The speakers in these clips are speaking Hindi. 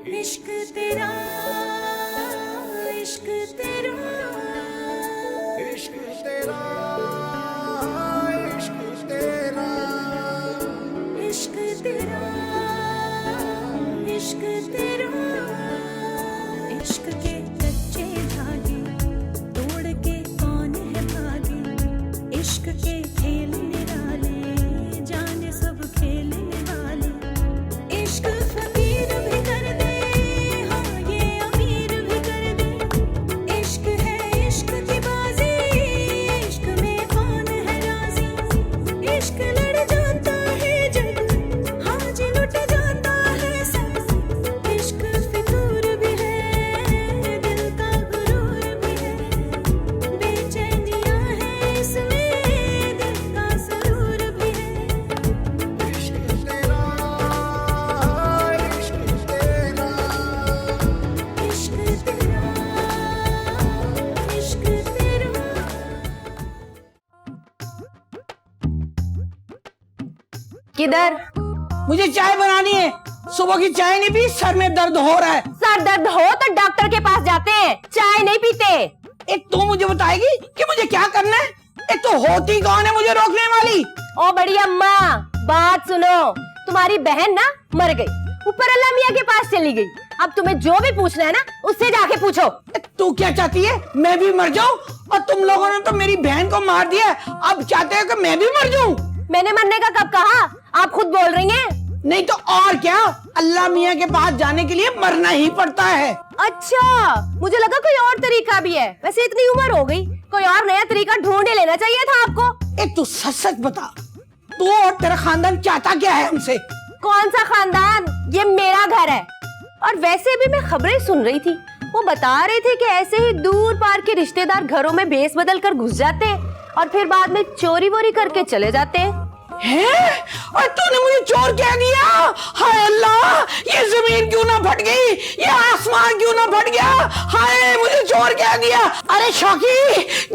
इश्क तेरा इश्क तेरा इश्क तेरा इश्क तेरा इश्क तेरा इश्क तेरा इश्क के कच्चे धागे तोड़ के कौन है भागे इश्क के खेल निराले जाने सब खेलने वाले इश्क फकीर भी कर दे हाँ ये अमीर भी कर दे इश्क है इश्क की बाजी इश्क में कौन है राजी इश्क लड़ जाता है जब हाँ जी लुट जाता है सब इश्क फितूर भी है दिल का गुरूर भी है बेचैनियां है इसमें दिल का सुरूर भी है इश्क तेरा इश्क तेरा इश्क तेरा इश्क तेरा किधर? मुझे चाय बनानी है। सुबह की चाय नहीं पी, सर में दर्द हो रहा है। सर दर्द हो तो डॉक्टर के पास जाते हैं, चाय नहीं पीते। एक तू मुझे बताएगी कि मुझे क्या करना है? एक तो होती कौन है मुझे रोकने वाली? ओ बड़ी अम्मा, बात सुनो। तुम्हारी बहन ना मर गई, ऊपर अल्लाह मियाँ के पास चली गई। अब तुम्हें जो भी पूछना है ना उससे जाके पूछो। तू क्या चाहती है? मैं भी मर जाऊं? और तुम लोगों ने तो मेरी बहन को मार दिया, अब चाहते हो कि मैं भी मर जाऊं? मैंने मरने का कब कहा? आप खुद बोल रही हैं। नहीं तो और क्या, अल्लाह मियाँ के पास जाने के लिए मरना ही पड़ता है। अच्छा, मुझे लगा कोई और तरीका भी है। वैसे इतनी उम्र हो गई, कोई और नया तरीका ढूंढ लेना चाहिए था आपको। एक तू सच सच बता, तू और तेरा खानदान चाहता क्या है हमसे? कौन सा खानदान? ये मेरा घर है। और वैसे भी मैं खबरें सुन रही थी, वो बता रहे थे कि ऐसे ही दूर पार के रिश्तेदार घरों में भेस बदल कर घुस जाते हैं और फिर बाद में चोरी वोरी करके चले जाते हैं। हैं? और तूने मुझे चोर कह दिया? हाय अल्लाह, ये जमीन क्यों ना फट गई, ये आसमान क्यों ना फट गया? हाय, मुझे चोर कह दिया। अरे शौकी,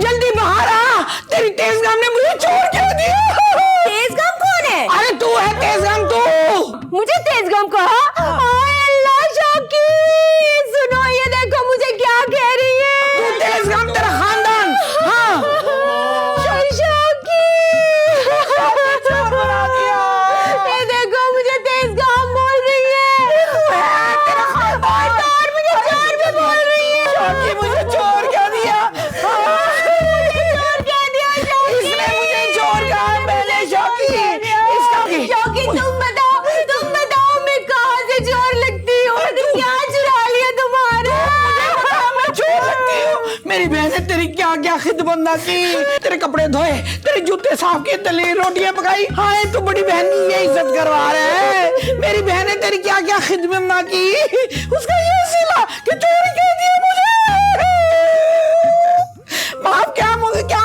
जल्दी बाहर आ, तेरी तेजगाम ने मुझे चोर कह दिया। तेजगाम कौन है? अरे तू है तेजगाम, तू। मुझे तेजगाम कहा? हाय अल्लाह शौकी, सुनो ये देखो मुझे क्या कह रही है। तू तेजगाम, तेरा खानदान। हाँ चोर बना दिया। ये देखो मुझे तेजगाम बोल रही है। तेरा खानदान। और मुझे चोर भी बोल रही है। शौकी मुझे चोर कह दिया। चोर कह दिया शौकी। इसने मुझे चोर कहा, मैंने शौकी। इसका शौकी तुम बताओ मैं कहाँ से चोर लगती हूँ? क्या चुरा लिया तुम्हारा? मैं चोर लगती हूँ? मेरी बहन ने तेरी क्या क्या खिदमत ना की, तेरे कपड़े धोए, तेरे जूते साफ किए, तेरे रोटियां पकाई। हाँ तू बड़ी बहन की ये इज्जत करवा रहे हैं। मेरी बहन ने तेरी क्या क्या खिदमत ना की, उसका ये सिला कि चोरी कह दिया मुझे। माफ क्या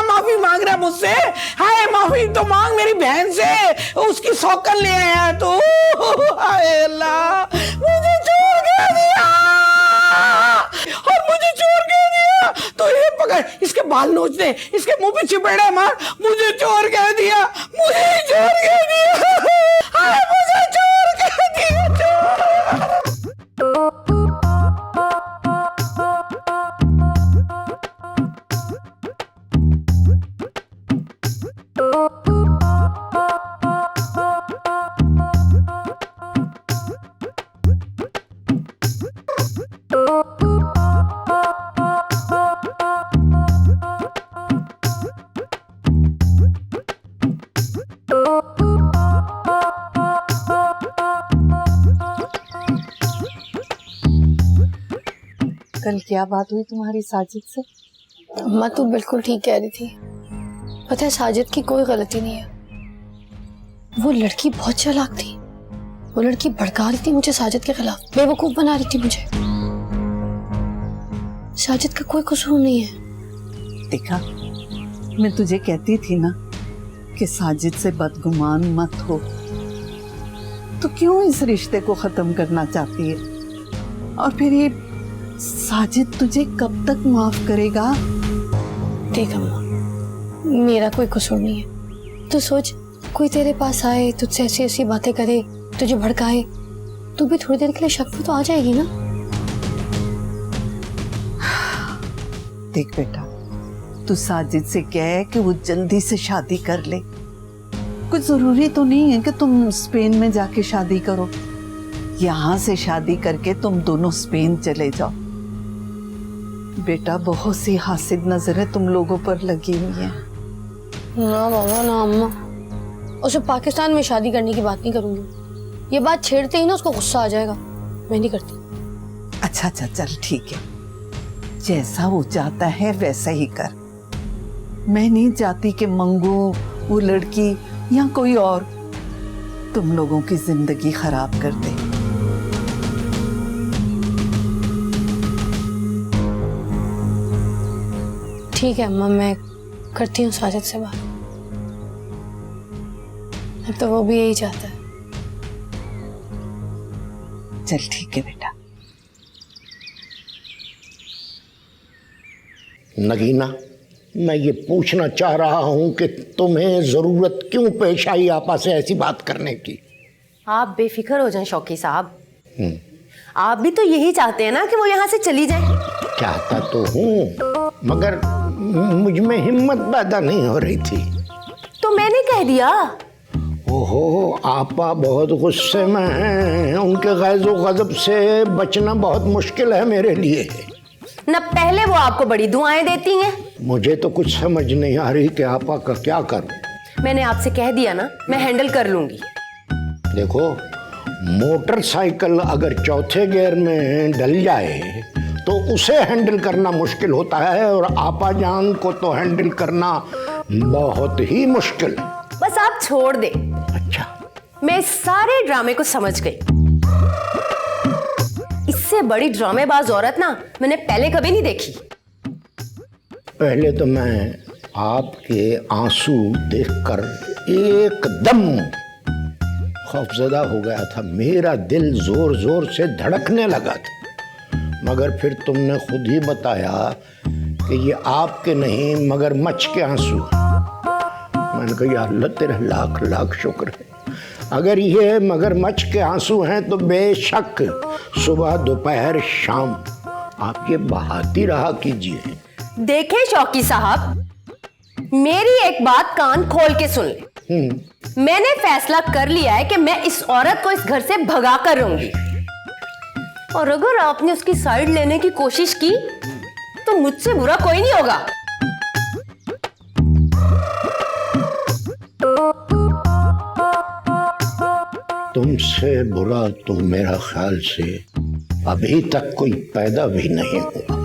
माफी मांग रहा है मुझसे? हाय माफी तो मांग मेरी बहन से, उसकी सौकन ले आया तू। हाय अल्लाह, मुझे चोर कह दिया और मुझे चोर कह दिया। तो ये पकड़, इसके बाल नोच दे, इसके मुंह पे चिपड़ा मार। मुझे चोर कह दिया, मुझे चोर कह दिया। हाय मुझे चोर कह दिया, चोर। कल क्या बात हुई तुम्हारी साजिद से? अम्मा तू बिल्कुल ठीक कह रही थी। पता है साजिद की कोई गलती नहीं है। वो लड़की बहुत चालाक थी। वो लड़की भड़का रही थी मुझे साजिद के खिलाफ, बेवकूफ बना रही थी मुझे। साजिद का कोई कसूर नहीं है। देखा, मैं तुझे कहती थी ना कि साजिद से बदगुमान मत हो। तो क्यों इस रिश्ते को खत्म करना चाहती है? और फिर ये साजिद तुझे कब तक माफ करेगा? देख अम्मा, मेरा कोई कसूर नहीं है। तू सोच, कोई तेरे पास आए, तुझसे ऐसी ऐसी बातें करे, तुझे भड़काए, तू भी थोड़ी देर के लिए शक में तो आ जाएगी ना। देख बेटा, तू साजिद से कह कि वो जल्दी से शादी कर ले। कुछ जरूरी तो नहीं है कि तुम स्पेन में जाके शादी करो। यहाँ से शादी करके तुम दोनों स्पेन चले जाओ। बेटा, बहुत सी हासिद नजरें तुम लोगों पर लगी हुई हैं। ना बाबा ना अम्मा, उसे पाकिस्तान में शादी करने की बात नहीं करूंगी। ये बात छेड़ते ही ना उसको गुस्सा आ जाएगा। मैं नहीं करती। अच्छा अच्छा चल ठीक है, जैसा वो चाहता है वैसा ही कर। मैं नहीं चाहती कि मंगू, वो लड़की या कोई और तुम लोगों की जिंदगी खराब कर दे। ठीक है अम्मा, मैं करती हूँ साजिद से बात। अब तो वो भी यही चाहता है। चल ठीक है बेटा। नगीना, मैं ये पूछना चाह रहा हूं कि तुम्हें जरूरत क्यों पेश आई आपा से ऐसी बात करने की? आप बेफिक्र हो जाएं शौकी साहब। आप भी तो यही चाहते हैं ना कि वो यहाँ से चली जाए। चाहता तो हूं, मगर मुझ में हिम्मत पैदा नहीं हो रही थी। तो मैंने कह दिया। ओहो, आपा बहुत गुस्से में हैं। उनके गैज़ो गज़ब से बचना बहुत मुश्किल है मेरे लिए। न पहले वो आपको बड़ी दुआएं देती हैं। मुझे तो कुछ समझ नहीं आ रही कि आपा का क्या करूं। मैंने आपसे कह दिया ना, मैं हैंडल कर लूंगी। देखो, मोटरसाइकिल अगर चौथे गियर में डल जाए तो उसे हैंडल करना मुश्किल होता है, और आपा जान को तो हैंडल करना बहुत ही मुश्किल। बस आप छोड़ दे। अच्छा, मैं इस सारे ड्रामे को समझ गई। इससे बड़ी ड्रामेबाज औरत ना मैंने पहले कभी नहीं देखी। पहले तो मैं आपके आंसू देखकर एकदम खौफजदा हो गया था। मेरा दिल जोर जोर से धड़कने लगा था, मगर फिर तुमने खुद ही बताया कि ये आपके नहीं मगरमच्छ के आंसू। मैंने कहा या अल्लाह तेरा लाख लाख शुक्र है। अगर ये मगरमच्छ के आंसू हैं तो बेशक सुबह दोपहर शाम आप ये बहाती रहा कीजिए। देखें शौकी साहब, मेरी एक बात कान खोल के सुन ले। मैंने फैसला कर लिया है कि मैं इस औरत को इस घर से भगा कर रहूंगी, और अगर आपने उसकी साइड लेने की कोशिश की तो मुझसे बुरा कोई नहीं होगा। तुमसे बुरा तो मेरा ख्याल से अभी तक कोई पैदा भी नहीं हुआ।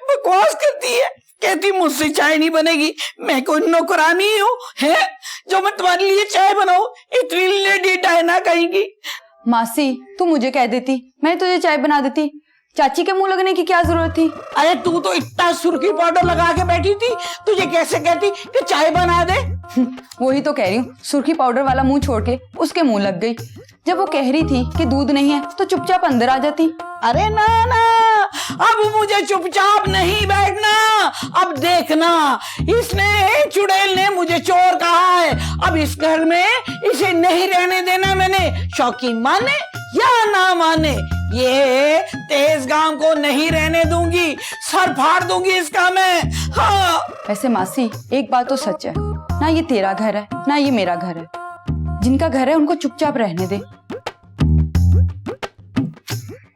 बकवास करती है, कहती मुझसे चाय नहीं बनेगी। मैं कोई नौकरानी हूँ है जो मैं तुम्हारे लिए चाय बनाऊं? इतनी लेडी डायना कहेंगी। मासी, तू मुझे कह देती, मैं तुझे चाय बना देती। चाची के मुंह लगने की क्या जरूरत थी? अरे तू तो इतना सुर्खी पाउडर लगा के बैठी थी, तुझे कैसे कहती कि चाय बना दे? वही तो कह रही हूँ, सुर्खी पाउडर वाला मुंह छोड़ के उसके मुंह लग गई। जब वो कह रही थी कि दूध नहीं है तो चुपचाप अंदर आ जाती। अरे ना ना, अब मुझे चुपचाप नहीं बैठना। अब देखना, इसने चुड़ैल ने मुझे चोर कहा है। अब इस घर में इसे नहीं रहने देना मैंने। शौकीन माने या ना माने, ये तेज गांव को नहीं रहने दूंगी। सर फाड़ दूंगी इसका मैं। हाँ। वैसे मासी, एक बात तो सच है, ना ये तेरा घर है ना ये मेरा घर है। जिनका घर है उनको चुपचाप रहने दे।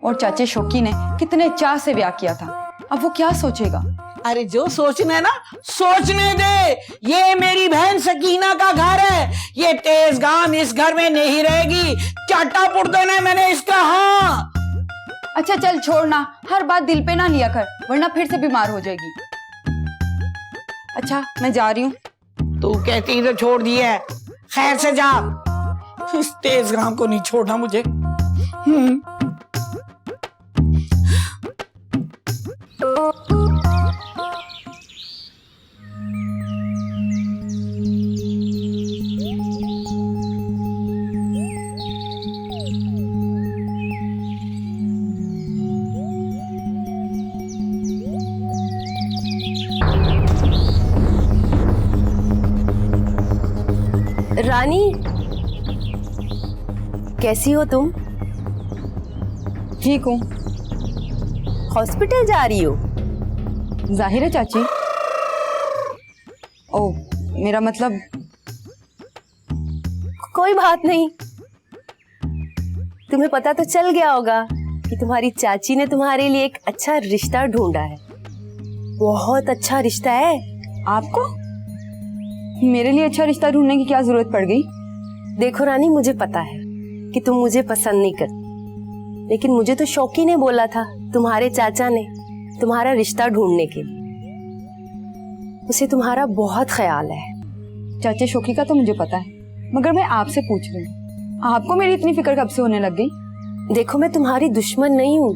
और चाचे शौकी ने कितने चाह से ब्याह किया था, अब वो क्या सोचेगा? अरे जो सोचना है ना सोचने दे। ये मेरी बहन सकीना का घर है। ये तेज गाम इस घर में नहीं रहेगी। चाटा पुट देना है मैंने इसका। हाँ। अच्छा चल छोड़ना, हर बात दिल पे ना लिया कर, वरना फिर से बीमार हो जाएगी। अच्छा मैं जा रही हूँ। तू कहती तो छोड़ दिया है, खैर से जा। इस तेज गाम को नहीं छोड़ना मुझे। रानी, कैसी हो तुम? ठीक हूँ। हॉस्पिटल जा रही हो? जाहिर है चाची। ओ, मेरा मतलब कोई बात नहीं। तुम्हें पता तो चल गया होगा कि तुम्हारी चाची ने तुम्हारे लिए एक अच्छा रिश्ता ढूंढा है। बहुत अच्छा रिश्ता है। आपको मेरे लिए अच्छा रिश्ता ढूंढने की क्या जरूरत पड़ गई? देखो रानी, मुझे पता है कि तुम मुझे पसंद नहीं करती, लेकिन मुझे तो शौकी ने बोला था, तुम्हारे चाचा ने, तुम्हारा रिश्ता ढूंढने के लिए। उसे तुम्हारा बहुत ख्याल है। चाचे शोकी का तो मुझे पता है, मगर मैं आपसे पूछ रही हूँ, आपको मेरी इतनी फिक्र कब से होने लग गई? देखो, मैं तुम्हारी दुश्मन नहीं हूँ,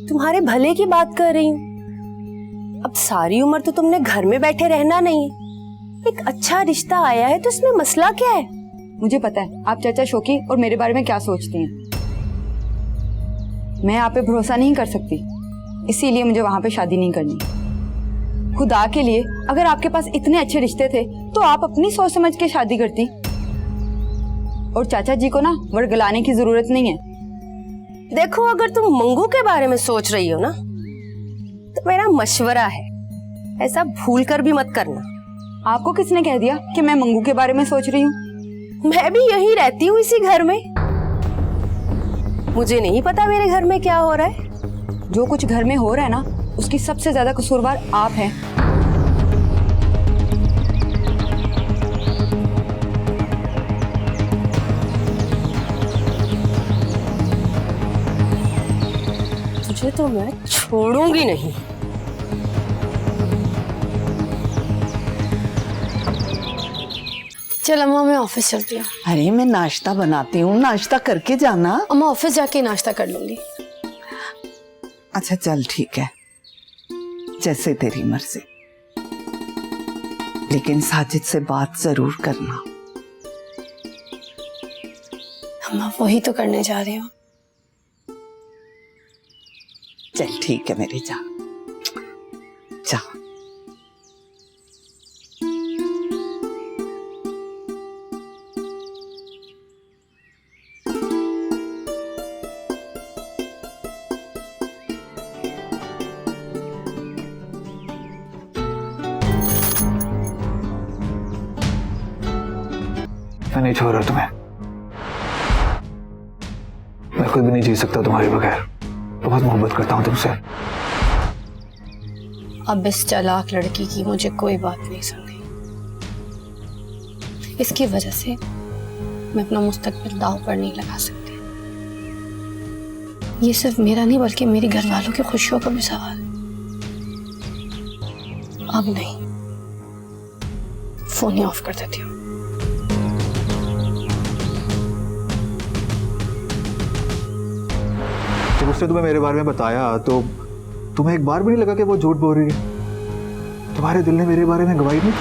तुम्हारे भले की बात कर रही हूँ। अब सारी उम्र तो तुमने घर में बैठे रहना नहीं, एक अच्छा रिश्ता आया है तो इसमें मसला क्या है? मुझे पता है आप चाचा शोकी और मेरे बारे में क्या सोचती हैं। मैं आप पे भरोसा नहीं कर सकती, इसीलिए मुझे वहां पे शादी नहीं करनी। खुदा के लिए, अगर आपके पास इतने अच्छे रिश्ते थे तो आप अपनी सोच समझ के शादी करती। और चाचा जी को ना वर्गलाने की जरूरत नहीं है। देखो, अगर तुम मंगू के बारे में सोच रही हो ना, तो मेरा मशवरा है, ऐसा भूल कर भी मत करना। आपको किसने कह दिया कि मैं मंगू के बारे में सोच रही हूँ? मैं भी यही रहती हूँ, इसी घर में। मुझे नहीं पता मेरे घर में क्या हो रहा है। जो कुछ घर में हो रहा है ना, उसकी सबसे ज्यादा कसूरवार आप हैं। तुझे तो मैं छोड़ूंगी नहीं। चल अम्मा, मैं ऑफिस चलती हूँ। अरे मैं नाश्ता बनाती हूँ, नाश्ता करके जाना। अम्मा, ऑफिस जाके नाश्ता कर लूंगी। अच्छा चल ठीक है, जैसे तेरी मर्जी, लेकिन साजिद से बात जरूर करना। अम्मा, वही तो करने जा रही हूँ। चल ठीक है मेरी जान, जा। मैं नहीं छोड़ रहा तुम्हें। मैं खुद भी नहीं जी सकता तुम्हारे बगैर। बहुत मोहब्बत करता हूँ तुमसे। अब इस चालाक लड़की की मुझे कोई बात नहीं समझी। इसकी वजह से मैं अपना मुस्तकबिल दांव पर नहीं लगा सकती। ये सिर्फ मेरा नहीं बल्कि मेरे घर वालों की खुशियों का भी सवाल है। अब नहीं, फोन ही ऑफ कर देती हूँ। जब उसने तुम्हें मेरे बारे में बताया तो तुम्हें एक बार भी नहीं लगा कि वो झूठ बोल रही है? तुम्हारे दिल ने मेरे बारे में गवाही नहीं?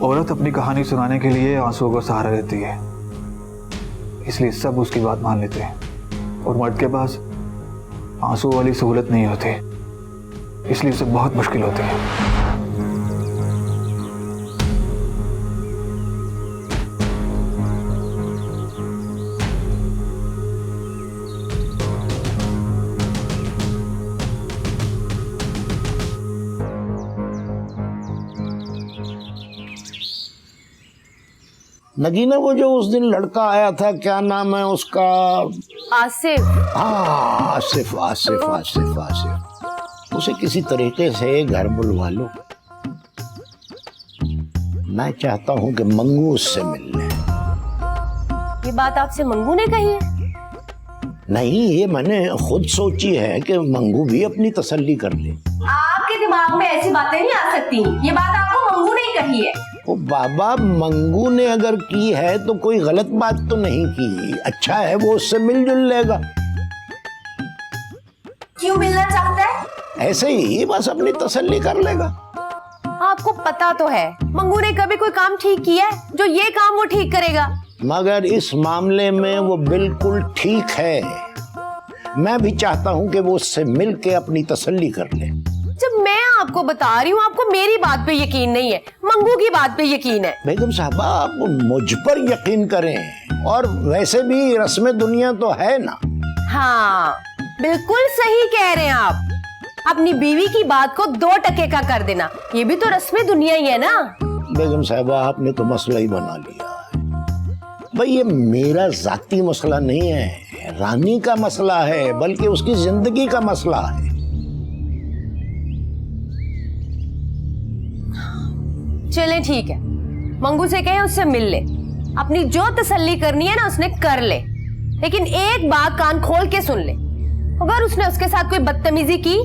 औरत अपनी कहानी सुनाने के लिए आंसुओं का सहारा लेती है, इसलिए सब उसकी बात मान लेते हैं। और मर्द के पास आंसू वाली सहूलत नहीं होती, इसलिए उसे बहुत मुश्किल होती है। नगीना, वो जो उस दिन लड़का आया था, क्या नाम है उसका? आसिफ। हाँ, आसिफ आसिफ आसिफ आसिफ। उसे किसी तरीके से घर बुलवा लो। मैं चाहता हूं कि मंगू उससे मिल ले। ये बात आपसे मंगू ने कही है? नहीं, ये मैंने खुद सोची है कि मंगू भी अपनी तसल्ली कर ले। आपके दिमाग में ऐसी बातें नहीं आ सकती। ये बात आपको मंगू ने कही है। ओ बाबा, मंगू ने अगर की है तो कोई गलत बात तो नहीं की। अच्छा है, वो उससे मिलजुल लेगा। क्यों मिलना चाहता है? ऐसे ही बस अपनी तसल्ली कर लेगा। आपको पता तो है मंगू ने कभी कोई काम ठीक किया है जो ये काम वो ठीक करेगा? मगर इस मामले में वो बिल्कुल ठीक है। मैं भी चाहता हूं कि वो उससे मिलके अपनी तसल्ली कर ले। जब मैं आपको बता रही हूँ, आपको मेरी बात पे यकीन नहीं है, मंगू की बात पे यकीन है। बेगम साहबा आप मुझ पर यकीन करें, और वैसे भी रस्म दुनिया तो है ना। हाँ बिल्कुल सही कह रहे हैं आप। अपनी बीवी की बात को 2 टके का कर देना, ये भी तो रस्म दुनिया ही है ना। बेगम साहबा आपने तो मसला ही बना लिया है। भाई ये मेरा जाती मसला नहीं है, रानी का मसला है, बल्कि उसकी जिंदगी का मसला है। चले ठीक है, मंगू से कहे उससे मिल ले, अपनी जो तसल्ली करनी है ना उसने कर ले, लेकिन एक बात कान खोल के सुन ले, अगर उसने उसके साथ कोई बदतमीजी की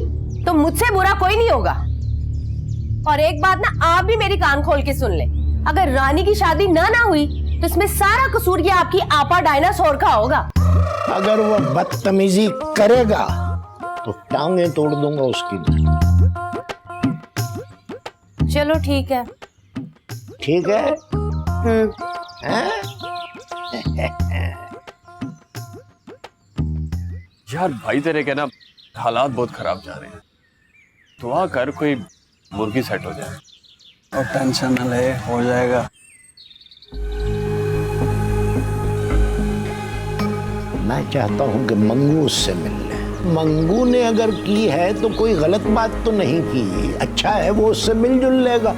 तो मुझसे बुरा कोई नहीं होगा। और एक बात ना आप भी मेरी कान खोल के सुन ले, अगर रानी की शादी ना हुई तो इसमें सारा कसूर ये आपकी आपा डायनासोर का होगा। अगर वो बदतमीजी करेगा तो टांगे तोड़ दूंगा उसकी। चलो ठीक है। ठीक है? यार भाई तेरे के ना हालात बहुत खराब जा रहे हैं, दुआ कर कोई मुर्गी सेट हो जाए। और टेंशन न ले, हो जाएगा। मैं चाहता हूं कि मंगू उससे मिल ले। मंगू ने अगर की है तो कोई गलत बात तो नहीं की, अच्छा है वो उससे मिलजुल लेगा।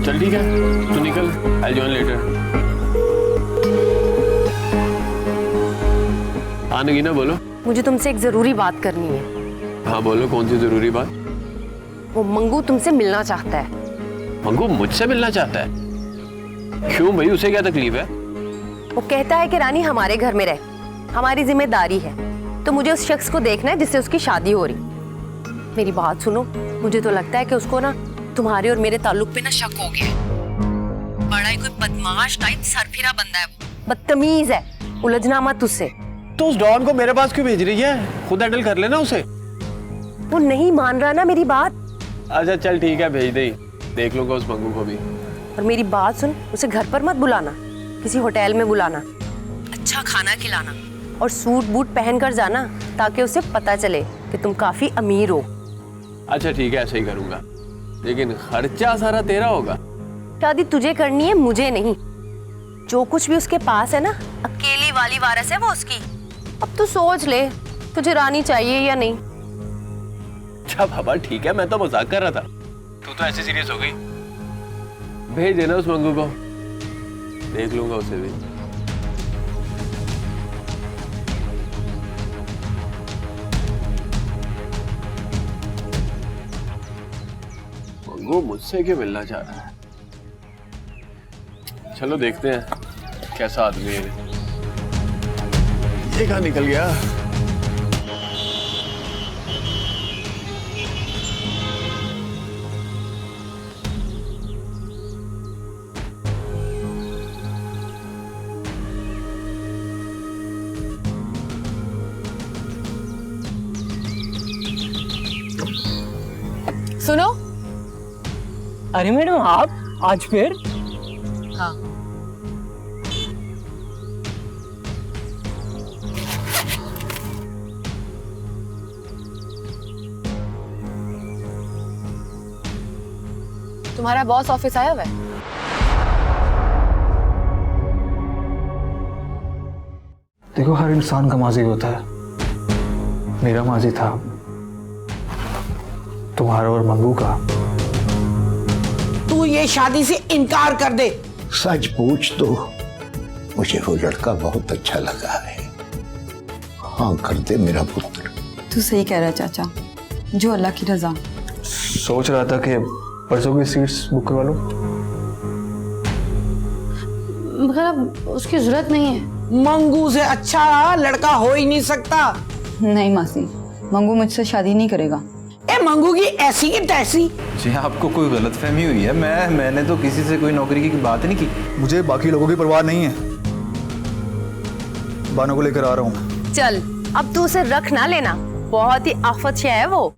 चल ठीक है, तू निकल, I'll join later। आने की ना बोलो। मुझे तुमसे एक जरूरी बात करनी है। हाँ बोलो, कौन सी जरूरी बात? वो मंगू तुमसे मिलना चाहता है। मंगू मुझसे मिलना चाहता है? क्यों भाई, उसे क्या तकलीफ है? वो कहता है कि रानी हमारे घर में रहे, हमारी जिम्मेदारी है, तो मुझे उस शख्स को देखना है जिससे उसकी शादी हो रही। मेरी बात सुनो, मुझे तो लगता है कि उसको ना तुम्हारे और मेरे ताल्लुक पे ना शक हो गया है। बड़ा ही कोई बदमाश टाइप सरफिरा बंदा है, वो बदतमीज है, उलझना मत उससे। तो उस डॉन को मेरे पास क्यों भेज रही है? खुद हैंडल कर लेना उसे। वो नहीं मान रहा ना मेरी बात। अच्छा चल ठीक है, भेज दे, देख लूंगा उस मंगू को भी। और मेरी बात सुन, उसे घर पर मत बुलाना, किसी होटल में बुलाना, अच्छा खाना खिलाना और सूट बूट पहन कर जाना, ताकि उसे पता चले कि तुम काफी अमीर हो। अच्छा ठीक है, ऐसे ही करूंगा, लेकिन खर्चा सारा तेरा होगा। शादी तुझे करनी है, मुझे नहीं। जो कुछ भी उसके पास है ना, अकेली वाली वारस है वो उसकी। अब तू सोच ले, तुझे रानी चाहिए या नहीं। अच्छा बाबा ठीक है, मैं तो मजाक कर रहा था, तू तो ऐसे सीरियस हो गई। भेज देना उस मंगू को, देख लूंगा उसे भी। मंगू मुझसे क्यों मिलना चाह रहा है? चलो देखते हैं कैसा आदमी है। ये कहाँ निकल गया? सुनो। अरे मैडम आप आज फिर? हाँ। तुम्हारा बॉस ऑफिस आया हुआ है? देखो हर इंसान का माजी होता है, मेरा माजी था, तुम्हारा और मंगू का। तू ये शादी से इनकार कर दे। सच पूछ तो मुझे वो लड़का बहुत अच्छा लगा है। हाँ कर दे मेरा पुत्र। तू सही कह रहा है चाचा, जो अल्लाह की रजा। सोच रहा था कि परसों की सीट्स बुक करवा लो। मगर अब उसकी जरूरत नहीं है। मंगू से अच्छा लड़का हो ही नहीं सकता। नहीं मासी, मंगू मुझसे शादी नहीं करेगा। ए मंगू की ऐसी की तैसी। जी आपको कोई गलतफहमी हुई है, मैंने तो किसी से कोई नौकरी की बात नहीं की। मुझे बाकी लोगों की परवाह नहीं है, बानों को लेकर आ रहा हूँ। चल अब तू उसे रख ना लेना, बहुत ही आफत है वो।